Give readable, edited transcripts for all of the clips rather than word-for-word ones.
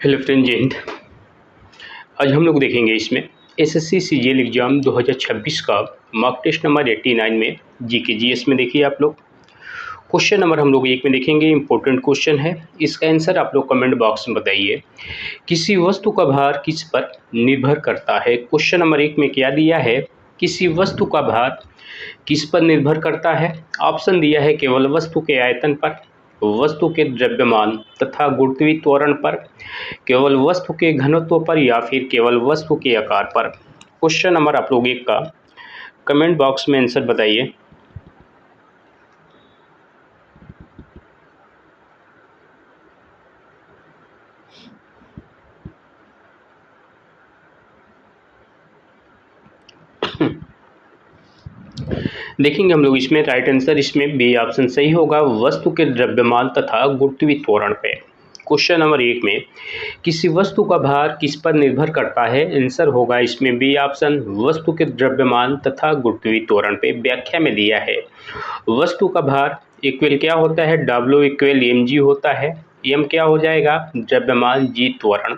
Hello friend, जय हिंद। आज हम लोग देखेंगे इसमें एसएससी सीजीएल एग्जाम 2026 का मॉक टेस्ट नंबर 89 में जीके जीएस में देखिए आप लोग क्वेश्चन नंबर हम लोग 1 में देखेंगे। इंपॉर्टेंट क्वेश्चन है, इसका आंसर आप लोग कमेंट बॉक्स में बताइए। किसी वस्तु का भार किस पर निर्भर करता है? क्वेश्चन नंबर 1 में क्या दिया है? किसी वस्तु का भार किस पर निर्भर करता है? ऑप्शन दिया है केवल वस्तु के आयतन पर, वस्तु के द्रव्यमान तथा गुरुत्वीय त्वरण पर, केवल वस्तु के घनत्व पर या फिर केवल वस्तु के आकार पर। क्वेश्चन नंबर आप लोग 1 का कमेंट बॉक्स में आंसर बताइए। देखेंगे हम लोग इसमें राइट आंसर इसमें बी ऑप्शन सही होगा, वस्तु के द्रव्यमान तथा गुरुत्वीय त्वरण पे। क्वेश्चन नंबर 1 में किसी वस्तु का भार किस पर निर्भर करता है? आंसर होगा इसमें बी ऑप्शन, वस्तु के द्रव्यमान तथा गुरुत्वीय त्वरण पे। व्याख्या में दिया है वस्तु का भार इक्वल क्या होता है? W इक्वल mg होता है। m क्या हो जाएगा? द्रव्यमान, g त्वरण,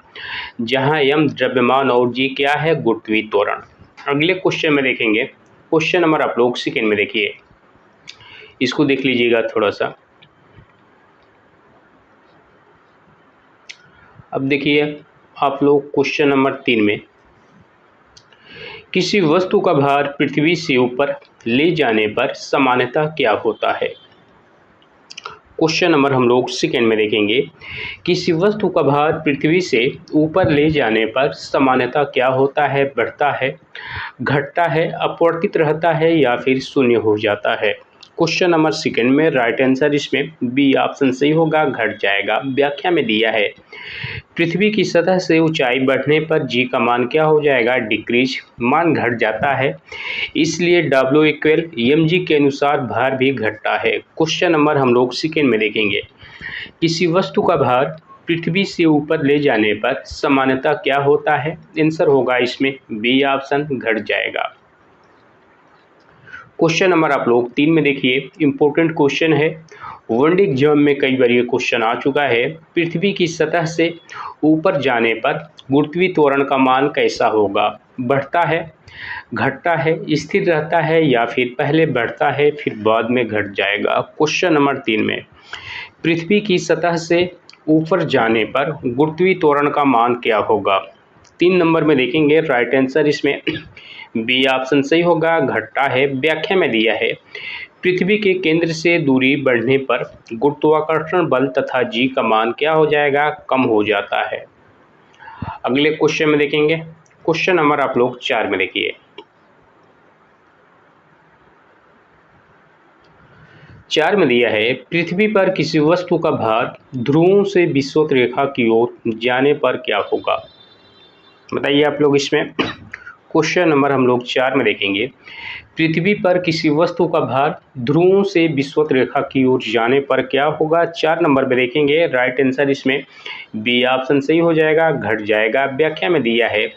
जहां m द्रव्यमान और g क्या है? गुरुत्वीय त्वरण। अगले क्वेश्चन में देखेंगे। क्वेश्चन नंबर आप लोग सेकेंड में देखिए, इसको देख लीजिएगा थोड़ा सा। अब देखिए आप लोग क्वेश्चन नंबर 3 में किसी वस्तु का भार पृथ्वी से ऊपर ले जाने पर सामान्यतः क्या होता है? क्वेश्चन नंबर हम लोग सेकेंड में देखेंगे। किसी वस्तु का भार पृथ्वी से ऊपर ले जाने पर सामान्यतः क्या होता है? बढ़ता है, घटता है, अपवर्तित रहता है या फिर शून्य हो जाता है। क्वेश्चन नंबर सेकेंड में राइट आंसर इसमें बी ऑप्शन सही होगा, घट जाएगा। व्याख्या में दिया है पृथ्वी की सतह से ऊंचाई बढ़ने पर जी का मान क्या हो जाएगा? डिक्रीज, मान घट जाता है, इसलिए W इक्वल mg के अनुसार भार भी घटता है। क्वेश्चन नंबर हम लोग सेकेंड में देखेंगे। किसी वस्तु का भार पृथ्वी से ऊपर ले जाने पर सामान्यतः क्या होता है? आंसर होगा इसमें बी ऑप्शन, घट जाएगा। क्वेश्चन नंबर आप लोग 3 में देखिए, इंपॉर्टेंट क्वेश्चन है, वनडे एग्जाम में कई बार ये क्वेश्चन आ चुका है। पृथ्वी की सतह से ऊपर जाने पर गुरुत्वीय त्वरण का मान कैसा होगा? बढ़ता है, घटता है, स्थिर रहता है या फिर पहले बढ़ता है फिर बाद में घट जाएगा। क्वेश्चन नंबर 3 में पृथ्वी की सतह से ऊपर जाने पर गुरुत्वीय त्वरण का मान क्या होगा? 3 नंबर में देखेंगे राइट आंसर इसमें बी ऑप्शन सही होगा, घटता है। व्याख्या में दिया है पृथ्वी के केंद्र से दूरी बढ़ने पर गुरुत्वाकर्षण बल तथा जी का मान क्या हो जाएगा? कम हो जाता है। अगले क्वेश्चन में देखेंगे। क्वेश्चन नंबर आप लोग 4 में देखिए, 4 में दिया है पृथ्वी पर किसी वस्तु का भार ध्रुवों से विषुवत रेखा की ओर जाने पर क्या होगा? बताइए आप लोग इसमें। क्वेश्चन नंबर हम लोग 4 में देखेंगे। पृथ्वी पर किसी वस्तु का भार ध्रुवों से विषुवत रेखा की ओर जाने पर क्या होगा? 4 नंबर में देखेंगे राइट आंसर इसमें बी ऑप्शन सही हो जाएगा, घट जाएगा। व्याख्या में दिया है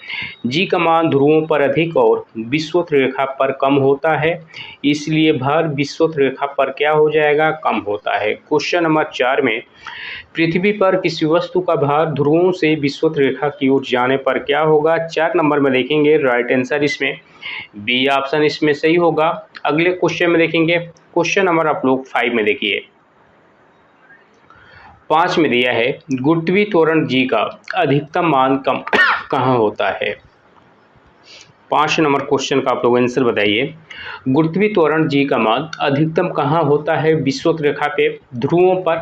जी का मान ध्रुवों पर अधिक और विषुवत रेखा पर कम होता है, इसलिए भार विषुवत रेखा पर क्या हो जाएगा? कम होता है। क्वेश्चन नंबर 4 में पृथ्वी पर किसी वस्तु का भार ध्रुवों से विषुवत रेखा की ओर जाने पर क्या होगा? 4 नंबर में देखेंगे राइट आंसर इसमें बी ऑप्शन इसमें सही होगा। अगले क्वेश्चन में देखेंगे। क्वेश्चन नंबर आप लोग 5 में देखिए, 5 में दिया है गुरुत्वीय त्वरण जी का अधिकतम मान कम कहाँ होता है? 5 नंबर क्वेश्चन का आप लोग आंसर बताइए। गुरुत्वीय त्वरण जी का मान अधिकतम कहाँ होता है? विषुवत रेखा पे, ध्रुवों पर,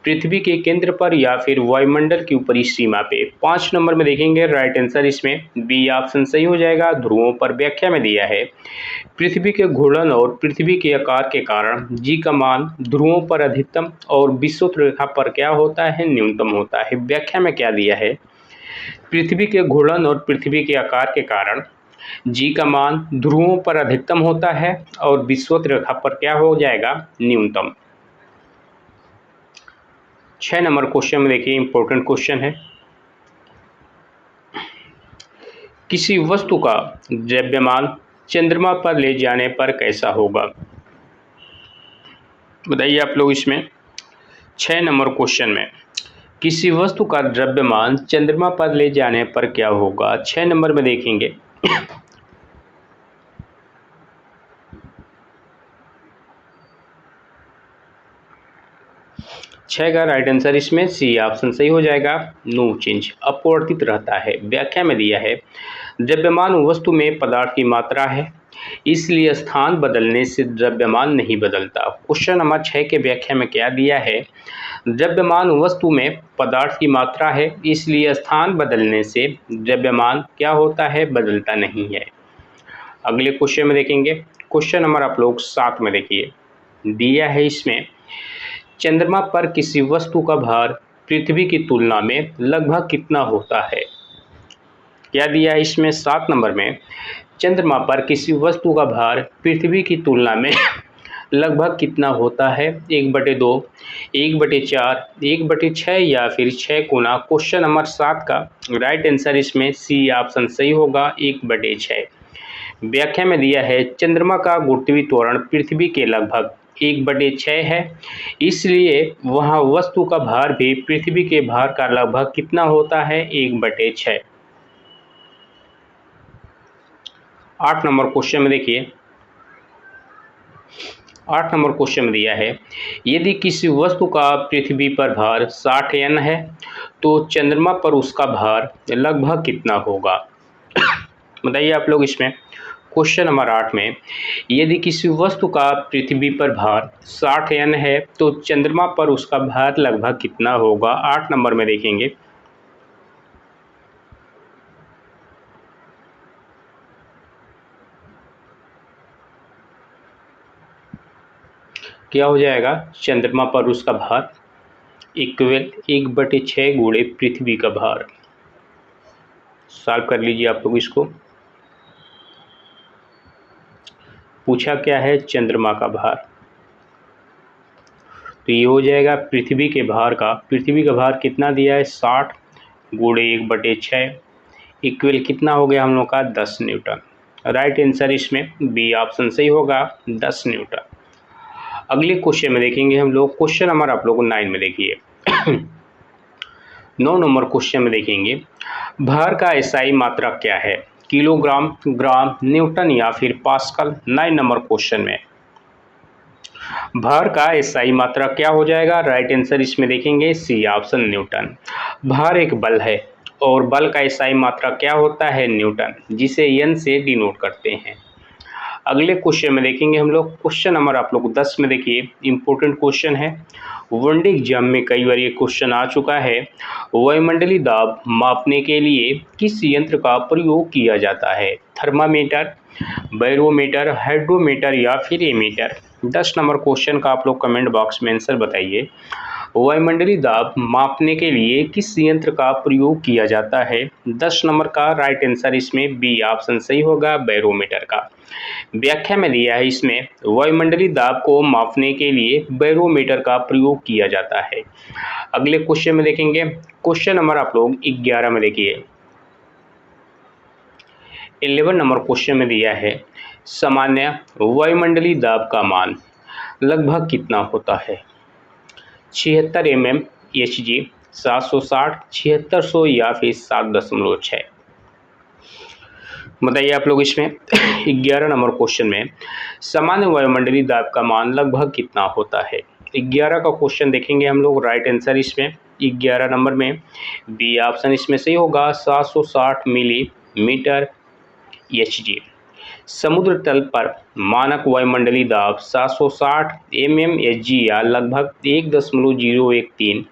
पृथ्वी के केंद्र पर या फिर वायुमंडल की ऊपरी सीमा पे। 5 नंबर में देखेंगे राइट आंसर इसमें बी ऑप्शन सही हो जाएगा, ध्रुवों पर। व्याख्या में दिया है पृथ्वी के घूर्णन और पृथ्वी के आकार के कारण जी का मान ध्रुवों पर अधिकतम और विषुवत रेखा पर क्या होता है? न्यूनतम होता है। व्याख्या में क्या दिया है? पृथ्वी के घूर्णन और पृथ्वी के आकार के कारण जी का मान ध्रुवों पर अधिकतम होता है और विषुवत रेखा पर क्या हो जाएगा? न्यूनतम। 6 नंबर क्वेश्चन में देखिए, इंपॉर्टेंट क्वेश्चन है, किसी वस्तु का द्रव्यमान चंद्रमा पर ले जाने पर कैसा होगा? बताइए आप लोग इसमें। 6 नंबर क्वेश्चन में किसी वस्तु का द्रव्यमान चंद्रमा पर ले जाने पर क्या होगा? 6 नंबर में देखेंगे। 6 का राइट आंसर इसमें सी ऑप्शन सही हो जाएगा। नो चेंज, अपरिवर्तित रहता है। व्याख्या में दिया है द्रव्यमान वस्तु में पदार्थ की मात्रा है, इसलिए स्थान बदलने से द्रव्यमान नहीं बदलता। क्वेश्चन नंबर 6 के व्याख्या में क्या दिया है? द्रव्यमान वस्तु में पदार्थ की मात्रा है, इसलिए स्थान बदलने से द्रव्यमान क्या होता है? बदलता नहीं है। अगले क्वेश्चन में देखेंगे। क्वेश्चन नंबर आप लोग 7 में देखिए, दिया है इसमें चंद्रमा पर किसी वस्तु का भार पृथ्वी की तुलना में लगभग कितना होता है? क्या दिया है इसमें? 7 नंबर में चंद्रमा पर किसी वस्तु का भार पृथ्वी की तुलना में लगभग कितना होता है? 1/2, 1/4, 1/6 या फिर 6 गुना। क्वेश्चन नंबर 7 का राइट आंसर इसमें सी ऑप्शन सही होगा, 1/6। व्याख्या में दिया है चंद्रमा का गुरुत्वीय त्वरण पृथ्वी के लगभग 1/6 है, इसलिए वहाँ वस्तु का भार भी पृथ्वी के भार का लगभग कितना होता है? 1/6। 8 नंबर क्वेश्चन में देखिए, 8 नंबर क्वेश्चन में दिया है यदि किसी वस्तु का पृथ्वी पर भार 60 n है तो चंद्रमा पर उसका भार लगभग कितना होगा? बताइए आप लोग इसमें। क्वेश्चन नंबर 8 में यदि किसी वस्तु का पृथ्वी पर भार 60 n है तो चंद्रमा पर उसका भार लगभग कितना होगा? 8 नंबर में देखेंगे। क्या हो जाएगा? चंद्रमा पर उसका भार इक्वल 1/6 गुणे पृथ्वी का भार। सॉल्व कर लीजिए आप लोग इसको। पूछा क्या है? चंद्रमा का भार, तो ये हो जाएगा पृथ्वी के भार का, पृथ्वी का भार कितना दिया है? 60 गुणे 1/6 इक्वल कितना हो गया हम लोग का? 10 न्यूटन। राइट आंसर इसमें बी ऑप्शन सही होगा, 10 न्यूटन। अगले क्वेश्चन में देखेंगे हम लोग। क्वेश्चन नंबर आप लोग 9 में देखिए। 9 नंबर क्वेश्चन में देखेंगे भार का एसआई मात्रा क्या है? किलोग्राम, ग्राम, न्यूटन या फिर पास्कल। 9 नंबर क्वेश्चन में भार का एसआई मात्रा क्या हो जाएगा? राइट आंसर इसमें देखेंगे सी ऑप्शन, न्यूटन। भार एक बल है और बल का एसआई मात्रा क्या होता है? न्यूटन, जिसे एन से डिनोट करते हैं। अगले क्वेश्चन में देखेंगे हम लोग। क्वेश्चन नंबर आप लोग 10 में देखिए, इंपॉर्टेंट क्वेश्चन है। वनडे एग्जाम में कई बार ये क्वेश्चन आ चुका है। वायुमंडलीय दाब मापने के लिए किस यंत्र का प्रयोग किया जाता है? थर्मामीटर, बैरोमीटर, हाइड्रोमीटर या फिर एमीटर। 10 नंबर क्वेश्चन का आप लोग कमेंट बॉक्स में आंसर बताइए। वायुमंडलीय दाब मापने के लिए किस यंत्र का प्रयोग किया जाता है? 10 नंबर का राइट आंसर इसमें बी ऑप्शन सही होगा, बैरोमीटर का। व्याख्या में दिया है इसमें वायुमंडलीय दाब को मापने के लिए बैरोमीटर का प्रयोग किया जाता है। अगले क्वेश्चन में देखेंगे। क्वेश्चन नंबर आप लोग 11 में देखिए। 11 नंबर क्वेश्चन में दिया है सामान्य वायुमंडलीय दाब का मान लगभग कितना होता है? 76 mm Hg, 760, 7600 या फिर 7.6। बताइए आप लोग इसमें। 11 नंबर क्वेश्चन में सामान्य वायुमंडलीय दाब का मान लगभग कितना होता है? 11 का क्वेश्चन देखेंगे हम लोग। राइट आंसर इसमें 11 नंबर में बी ऑप्शन इसमें सही होगा, 760 मिलीमीटर Hg। समुद्र तल पर मानक वायुमंडलीय दाब 760 mmHg या लगभग 1.013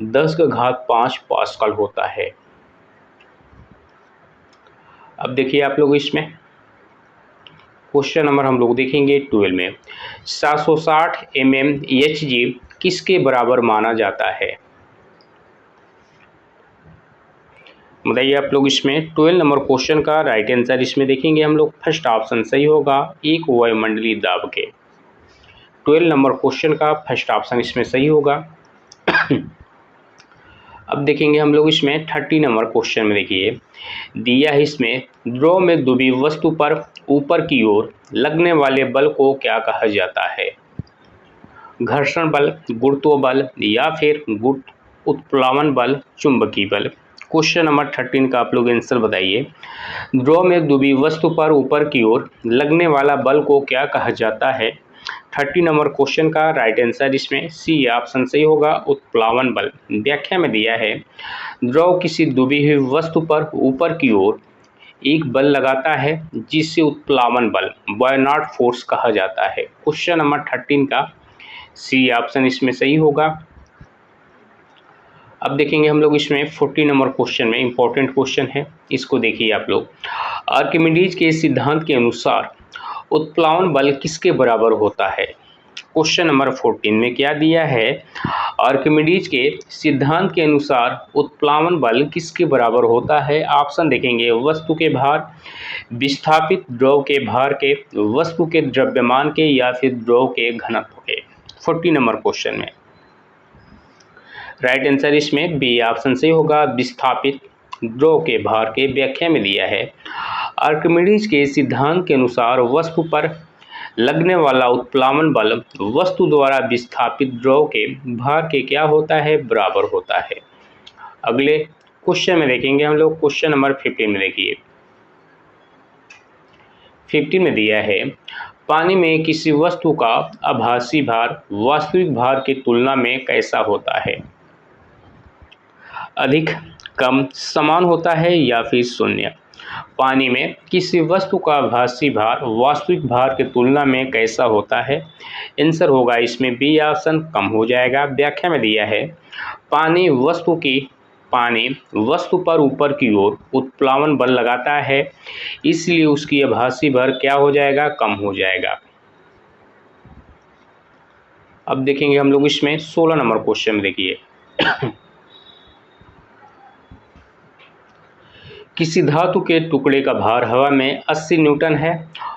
10⁵ पास्कल होता है। अब देखिए आप लोग इसमें क्वेश्चन नंबर हम लोग देखेंगे 12 में 760 mmHg किसके बराबर माना जाता है? बताइए आप लोग इसमें। 12 नंबर क्वेश्चन का राइट आंसर इसमें देखेंगे हम लोग। फर्स्ट ऑप्शन सही होगा, एक वायुमंडलीय दाब के। 12 नंबर क्वेश्चन का फर्स्ट ऑप्शन इसमें सही होगा। अब देखेंगे हम लोग इसमें 30 नंबर क्वेश्चन में देखिए, दिया है इसमें द्रव में डूबी वस्तु पर ऊपर की ओर लगने वाले बल को क्या कहा जाता है? घर्षण बल, गुरुत्व बल या फिर उत्प्लावन बल, चुंबकीय बल। क्वेश्चन नंबर 13 का आप लोग आंसर बताइए। ड्रॉ में डूबी वस्तु पर ऊपर की ओर लगने वाला बल को क्या कहा जाता है? 30 नंबर क्वेश्चन का राइट आंसर इसमें सी ऑप्शन सही होगा, उत्प्लावन बल। व्याख्या में दिया है, ड्रॉ किसी डूबी हुई वस्तु पर ऊपर की ओर एक बल लगाता है जिससे उत्प्लावन बल, बॉयनार्ड फोर्स कहा जाता है। क्वेश्चन नंबर 13 का सी ऑप्शन इसमें सही होगा। अब देखेंगे हम लोग इसमें 40 नंबर क्वेश्चन में, इंपॉर्टेंट क्वेश्चन है, इसको देखिए आप लोग। आर्किमिडीज के सिद्धांत के अनुसार उत्प्लावन बल किसके बराबर होता है? क्वेश्चन नंबर 14 में क्या दिया है? आर्किमिडीज के सिद्धांत के अनुसार उत्प्लावन बल किसके बराबर होता है? ऑप्शन देखेंगे, वस्तु के भार, विस्थापित द्रव के भार के, वस्तु के द्रव्यमान के, या फिर द्रव के घनत्व के। 40 नंबर क्वेश्चन में राइट आंसर इसमें बी ऑप्शन सही होगा, विस्थापित द्रव के भार के। व्याख्या में दिया है, आर्किमिडीज के सिद्धांत के अनुसार वस्तु पर लगने वाला उत्प्लावन बल वस्तु द्वारा विस्थापित द्रव के भार के क्या होता है? बराबर होता है। अगले क्वेश्चन में देखेंगे हम लोग, क्वेश्चन नंबर 15 में देखिए। 15 में दिया है, पानी में किसी वस्तु का आभासी भार वास्तविक भार की तुलना में कैसा होता है? अधिक, कम, समान होता है, या फिर शून्य? पानी में किसी वस्तु का आभासी भार वास्तविक भार की तुलना में कैसा होता है? आंसर होगा इसमें बी ऑप्शन, कम हो जाएगा। व्याख्या में दिया है, पानी वस्तु पर ऊपर की ओर उत्प्लावन बल लगाता है, इसलिए उसकी आभासी भार क्या हो जाएगा? कम हो जाएगा। अब देखेंगे हम लोग इसमें 16 नंबर क्वेश्चन में देखिए। किसी धातु के टुकड़े का भार हवा में 80 न्यूटन है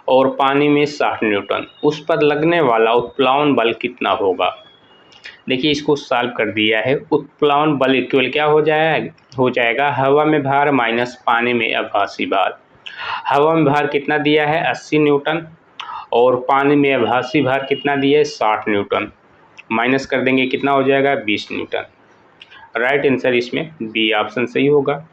और पानी में 60 न्यूटन, उस पर लगने वाला उत्प्लावन बल कितना होगा? देखिए, इसको सॉल्व कर दिया है। उत्प्लावन बल इक्वल क्या हो जाएगा, हवा में भार माइनस पानी में आभासी भार। हवा में भार कितना दिया है? 80 न्यूटन, और पानी में आभासी भार कितना दिया है? 60 न्यूटन। माइनस कर देंगे, कितना हो जाएगा? 20 न्यूटन। राइट आंसर इसमें बी ऑप्शन सही होगा।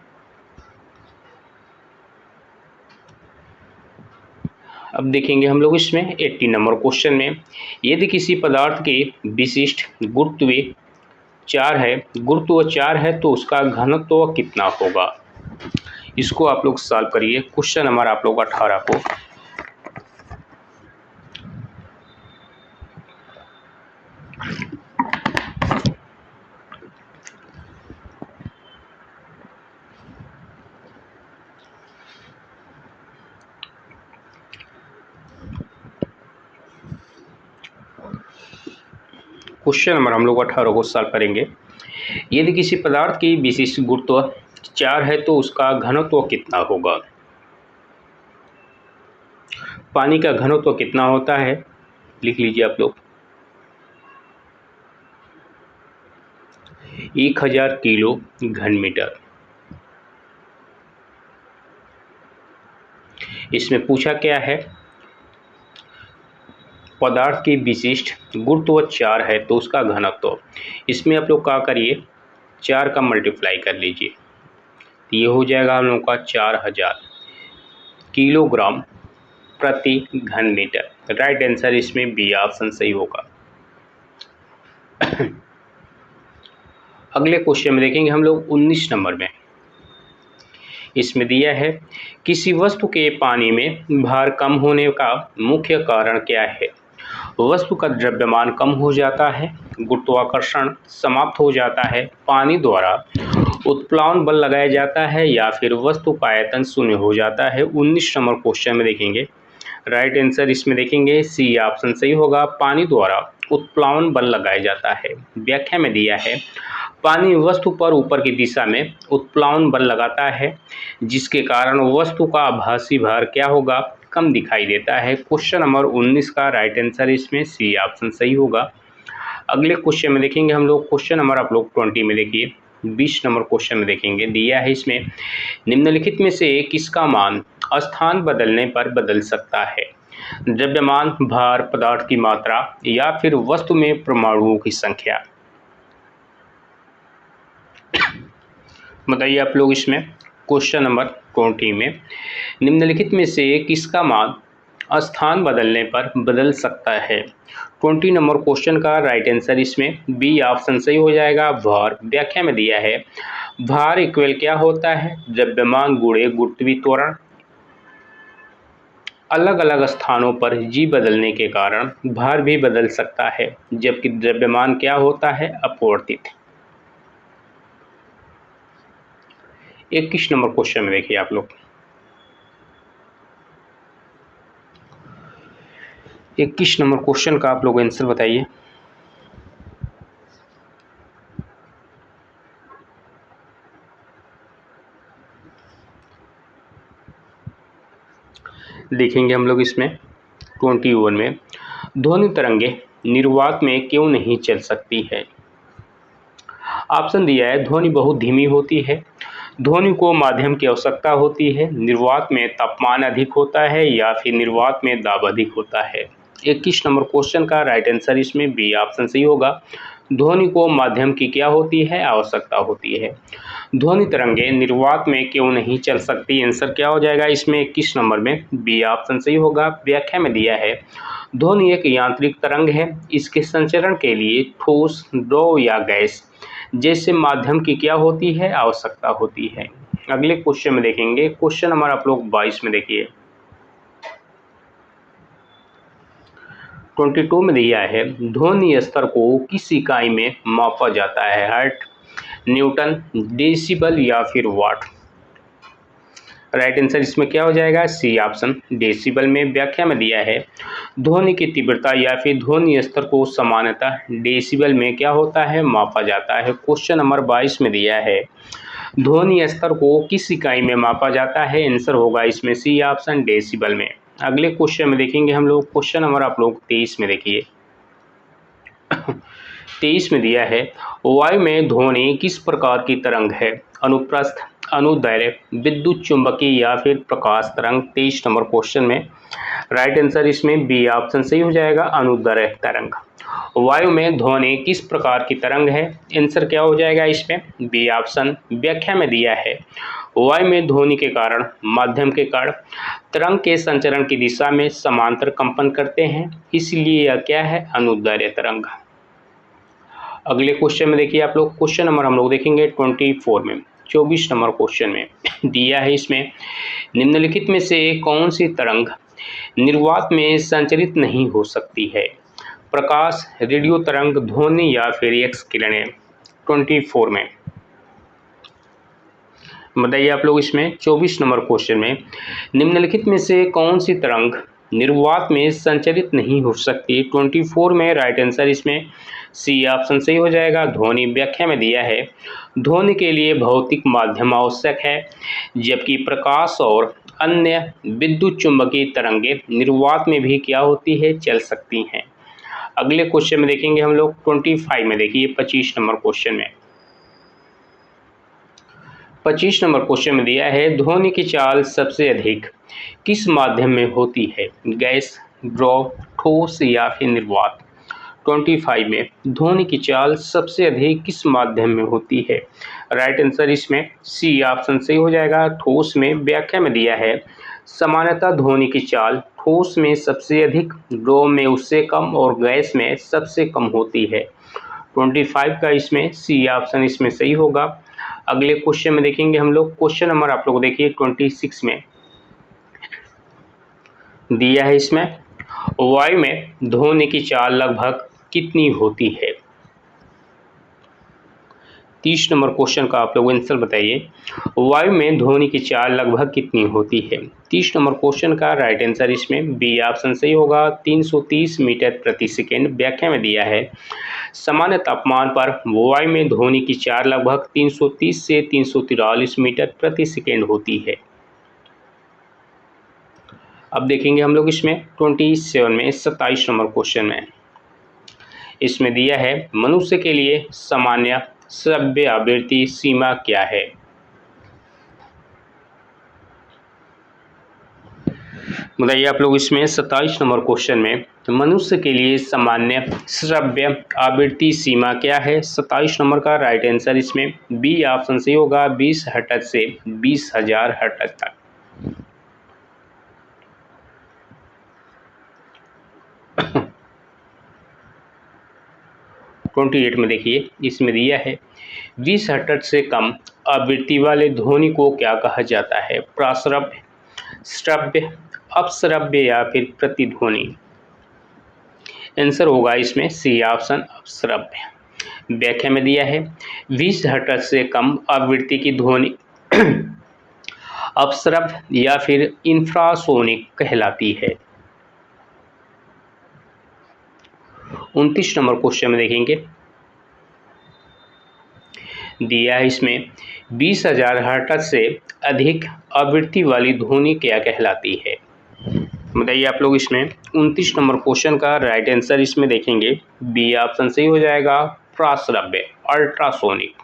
अब देखेंगे हम लोग इसमें 80 नंबर क्वेश्चन में, यदि किसी पदार्थ के विशिष्ट गुरुत्व 4 है तो उसका घनत्व कितना होगा? इसको आप लोग सॉल्व करिए। क्वेश्चन नंबर आप लोग 18 को। क्वेश्चन नंबर हम लोग 18 को सॉल्व करेंगे। यदि किसी पदार्थ की विशिष्ट गुरुत्व 4 है तो उसका घनत्व कितना होगा? पानी का घनत्व कितना होता है? लिख लीजिए आप लोग, 1000 किलो घन मीटर। इसमें पूछा क्या है? पदार्थ की विशिष्ट गुरुत्व 4 है तो उसका घनत्व। इसमें आप लोग क्या करिए, 4 का मल्टीप्लाई कर लीजिए, ये हो जाएगा हम लोग का 4000 किलोग्राम प्रति घन मीटर। राइट आंसर इसमें बी ऑप्शन सही होगा। अगले क्वेश्चन में देखेंगे हम लोग 19 नंबर में। इसमें दिया है, किसी वस्तु के पानी में भार कम होने का मुख्य कारण क्या है? वस्तु का द्रव्यमान कम हो जाता है, गुरुत्वाकर्षण समाप्त हो जाता है, पानी द्वारा उत्प्लावन बल लगाया जाता है, या फिर वस्तु का आयतन शून्य हो जाता है। 19 नंबर क्वेश्चन में देखेंगे, राइट आंसर इसमें देखेंगे सी ऑप्शन सही होगा, पानी द्वारा उत्प्लावन बल लगाया जाता है। व्याख्या में दिया है, पानी वस्तु पर ऊपर की दिशा में उत्प्लावन बल लगाता है, जिसके कारण वस्तु का आभासी भार क्या होगा? कम दिखाई देता है। क्वेश्चन नंबर 19 का राइट आंसर इसमें सी ऑप्शन सही होगा। अगले क्वेश्चन में देखेंगे हम लोग, क्वेश्चन नंबर आप लोग 20 में देखिए। 20 नंबर क्वेश्चन में देखेंगे, दिया है इसमें, निम्नलिखित में से किसका मान स्थान बदलने पर बदल सकता है? द्रव्यमान, भार, पदार्थ की मात्रा, या फिर वस्तु में परमाणुओं की संख्या? बताइए आप लोग इसमें क्वेश्चन नंबर 20 में निम्नलिखित में से किसका मान स्थान बदलने पर बदल सकता है। 20 नंबर क्वेश्चन का राइट आंसर इसमें बी ऑप्शन सही हो जाएगा। भार व्याख्या में दिया है भार इक्वल क्या होता है, द्रव्यमान गुणे गुरुत्वीय त्वरण। अलग अलग स्थानों पर जी बदलने के कारण भार भी बदल सकता है, जबकि द्रव्यमान क्या होता है, अपवर्तित। 21 नंबर क्वेश्चन में देखिए आप लोग 21 नंबर क्वेश्चन का आप लोग आंसर बताइए। देखेंगे हम लोग इसमें 21 में ध्वनि तरंगे निर्वात में क्यों नहीं चल सकती है। ऑप्शन दिया है ध्वनि बहुत धीमी होती है, ध्वनि को माध्यम की आवश्यकता होती है, निर्वात में तापमान अधिक होता है, या फिर निर्वात में दाब अधिक होता है। 21 नंबर क्वेश्चन का राइट आंसर इसमें बी ऑप्शन सही होगा। ध्वनि को माध्यम की क्या होती है, आवश्यकता होती है। ध्वनि तरंगे निर्वात में क्यों नहीं चल सकती, आंसर क्या हो जाएगा इसमें 21 नंबर में बी ऑप्शन सही होगा। व्याख्या में दिया है ध्वनि एक यांत्रिक तरंग है, इसके संचरण के लिए ठोस, द्रव या गैस जैसे माध्यम की क्या होती है, आवश्यकता होती है। अगले क्वेश्चन में देखेंगे क्वेश्चन नंबर आप लोग 22 में देखिए 22 में दिया है ध्वनि स्तर को किस इकाई में मापा जाता है, हर्ट, न्यूटन, डेसिबल या फिर वाट। राइट आंसर इसमें क्या हो जाएगा, सी ऑप्शन डेसिबल में। व्याख्या में दिया है ध्वनि की तीव्रता या फिर ध्वनि स्तर को सामान्यतः डेसिबल में क्या होता है, मापा जाता है। क्वेश्चन नंबर 22 में दिया है ध्वनि स्तर को किस इकाई में मापा जाता है, आंसर होगा इसमें सी ऑप्शन डेसिबल में। अगले क्वेश्चन में देखेंगे हम लोग क्वेश्चन नंबर आप लोग 23 में देखिए 23 में दिया है वायु में ध्वनि किस प्रकार की तरंग है, अनुप्रस्थ, अनुदैर्घ्य, विद्युत चुंबकीय या फिर प्रकाश तरंग। 23 नंबर क्वेश्चन में राइट आंसर इसमें बी ऑप्शन सही हो जाएगा, अनुदैर्घ्य तरंग। वायु में ध्वनि किस प्रकार की तरंग है, आंसर क्या हो जाएगा इसमें बी ऑप्शन। व्याख्या में दिया है वायु में ध्वनि के कारण माध्यम के कण तरंग के संचरण की दिशा में समांतर कंपन करते हैं, इसलिए यह क्या है, अनुदैर्घ्य तरंग। अगले क्वेश्चन में देखिए आप लोग क्वेश्चन नंबर हम लोग देखेंगे 24 में 24 नंबर क्वेश्चन में दिया है इसमें निम्नलिखित में से कौन सी तरंग निर्वात में संचरित नहीं हो सकती है, प्रकाश, रेडियो तरंग, ध्वनि या फिर एक्स किरणें। 24 में बताइए आप लोग इसमें 24 नंबर क्वेश्चन में निम्नलिखित में से कौन सी तरंग निर्वात में संचरित नहीं हो सकती। 24 में राइट आंसर इसमें सी ऑप्शन सही हो जाएगा, ध्वनि। व्याख्या में दिया है ध्वनि के लिए भौतिक माध्यम आवश्यक है, जबकि प्रकाश और अन्य विद्युत चुंबकीय तरंगे निर्वात में भी क्या होती है, चल सकती हैं। अगले क्वेश्चन में देखेंगे हम लोग 25 में देखिए 25 नंबर क्वेश्चन में 25 नंबर क्वेश्चन में दिया है ध्वनि की चाल सबसे अधिक किस माध्यम में होती है, गैस, द्रव, ठोस या फिर निर्वात। 25 में ध्वनि की चाल सबसे अधिक किस माध्यम में होती है, राइट आंसर इसमें सी ऑप्शन सही हो जाएगा, ठोस में। व्याख्या में दिया है सामान्यतः ध्वनि की चाल ठोस में सबसे अधिक, द्रव में उससे कम और गैस में सबसे कम होती है। 25 का इसमें सी ऑप्शन इसमें सही होगा। अगले क्वेश्चन में देखेंगे हम लोग क्वेश्चन नंबर आप लोग देखिए 26 में दिया है इसमें वायु में ध्वनि की चाल लगभग कितनी होती है। 30 नंबर क्वेश्चन का आप लोग आंसर बताइए वायु में ध्वनि की चाल लगभग कितनी होती है। 30 नंबर क्वेश्चन का राइट आंसर इसमें बी ऑप्शन सही होगा, 330 मीटर प्रति सेकेंड। व्याख्या में दिया है सामान्य तापमान पर वायु में ध्वनि की चाल लगभग 330 से 343 मीटर प्रति सेकेंड होती है। अब देखेंगे हम लोग इसमें 27 में 27 नंबर क्वेश्चन में इसमें दिया है मनुष्य के लिए सामान्य श्रव्य आवृत्ति सीमा क्या है। बताइए आप लोग इसमें 27 नंबर क्वेश्चन में तो मनुष्य के लिए सामान्य श्रव्य आवृत्ति सीमा क्या है? 27 नंबर का राइट आंसर इसमें बी ऑप्शन सही होगा, 20 हर्ट्ज से 20,000 हर्ट्ज तक। ट्वेंटी एट में देखिए, इसमें दिया है 20 हर्ट्ज से कम आवृत्ति वाले ध्वनि को क्या कहा जाता है? प्राश्रव्य, श्रव्य, अपश्रव्य या फिर प्रतिध्वनि? आंसर होगा इसमें सी ऑप्शन अपश्रव्य। व्याख्या में दिया है 20 हर्ट्ज से कम आवृत्ति की ध्वनि अपश्रव्य या फिर इंफ्रासोनिक कहलाती है। 29 नंबर क्वेश्चन में देखेंगे, दिया है इसमें 20,000 हर्ट्ज से अधिक आवृत्ति वाली ध्वनि क्या कहलाती है? बताइए आप लोग इसमें 29 नंबर क्वेश्चन का राइट आंसर इसमें देखेंगे बी ऑप्शन सही हो जाएगा, प्राश्रव्य, अल्ट्रासोनिक।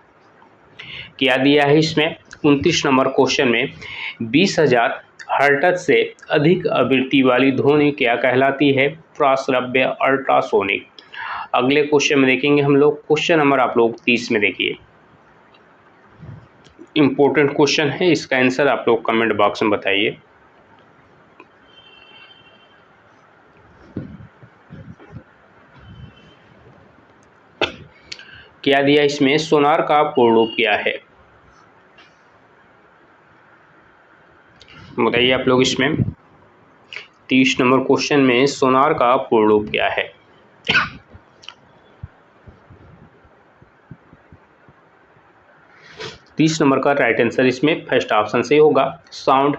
क्या दिया है इसमें 29 नंबर क्वेश्चन में 20,000 हर्ट्ज से अधिक आवृत्ति वाली ध्वनि क्या कहलाती है? प्राश्रव्य, अल्ट्रासोनिक। अगले क्वेश्चन में देखेंगे हम लोग, क्वेश्चन नंबर आप लोग 30 में देखिए, इंपॉर्टेंट क्वेश्चन है, इसका आंसर आप लोग कमेंट बॉक्स में बताइए। क्या दिया इसमें? सोनार का पूर्ण रूप क्या है? बताइए आप लोग इसमें 30 नंबर क्वेश्चन में सोनार का पूर्ण रूप क्या है? तीस नंबर का राइट आंसर इसमें फर्स्ट ऑप्शन से होगा, sound,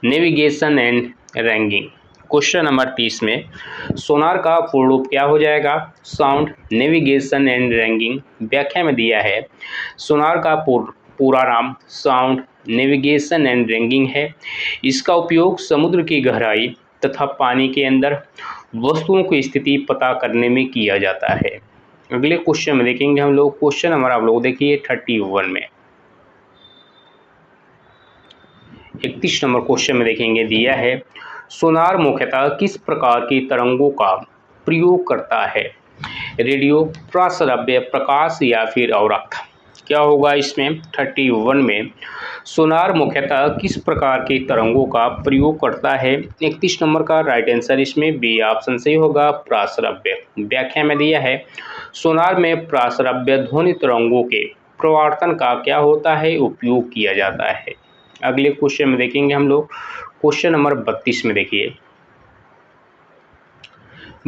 navigation and ragging. Question number 30 में सोनार का पूर्ण रूप क्या हो जाएगा? Sound, navigation and ragging. व्याख्या में दिया है सोनार का पूरा नाम साउंड, नेविगेशन एंड रैंगिंग है। इसका उपयोग समुद्र की गहराई तथा पानी के अंदर वस्तुओं की स्थिति पता करने में किया जाता है। अगले क्वेश्चन में देखेंगे हम लोग, क्वेश्चन नंबर आप लोग देखिए 31 में, 31 नंबर क्वेश्चन में देखेंगे, दिया है सोनार मुख्यतः किस प्रकार की तरंगों का प्रयोग करता है? रेडियो, प्राश्रव्य, प्रकाश या फिर अवरक्त? क्या होगा इसमें 31 में सोनार मुख्यतः किस प्रकार की तरंगों का प्रयोग करता है? 31 नंबर का राइट आंसर इसमें बी ऑप्शन सही होगा, प्राश्रव्य। व्याख्या में दिया है सोनार में प्राश्रव्य ध्वनि तरंगों के प्रवर्तन का क्या होता है? उपयोग किया जाता है। अगले क्वेश्चन में देखेंगे हम लोग, क्वेश्चन नंबर 32 में देखिए,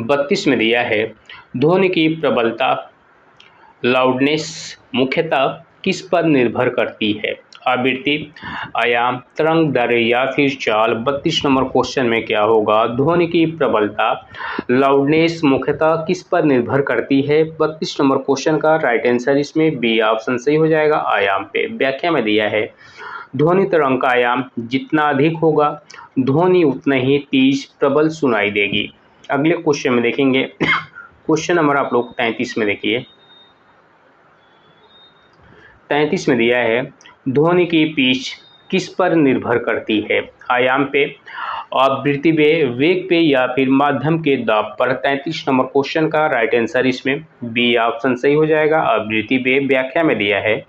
32 में दिया है ध्वनि की प्रबलता, लाउडनेस मुख्यतः किस पर निर्भर करती है? आवृत्ति, आयाम, तरंग दैर्ध्य या फिर चाल? 32 नंबर क्वेश्चन में क्या होगा? ध्वनि की प्रबलता, लाउडनेस मुख्यतः किस पर निर्भर करती है? 32 नंबर क्वेश्चन का राइट आंसर इसमें बी ऑप्शन सही हो जाएगा, आयाम पे। व्याख्या में दिया है ध्वनि तरंग का आयाम जितना अधिक होगा ध्वनि उतना ही तेज प्रबल सुनाई देगी। अगले क्वेश्चन में देखेंगे, क्वेश्चन नंबर आप लोग 33 में देखिए, 33 में दिया है ध्वनि की पिच किस पर निर्भर करती है? आयाम पे, आवृत्ति पे, वेग पे या फिर माध्यम के दाब पर? 33 नंबर क्वेश्चन का राइट आंसर इसमें बी ऑप्शन सही हो जाएगा, आवृत्ति पे। व्याख्या में दिया है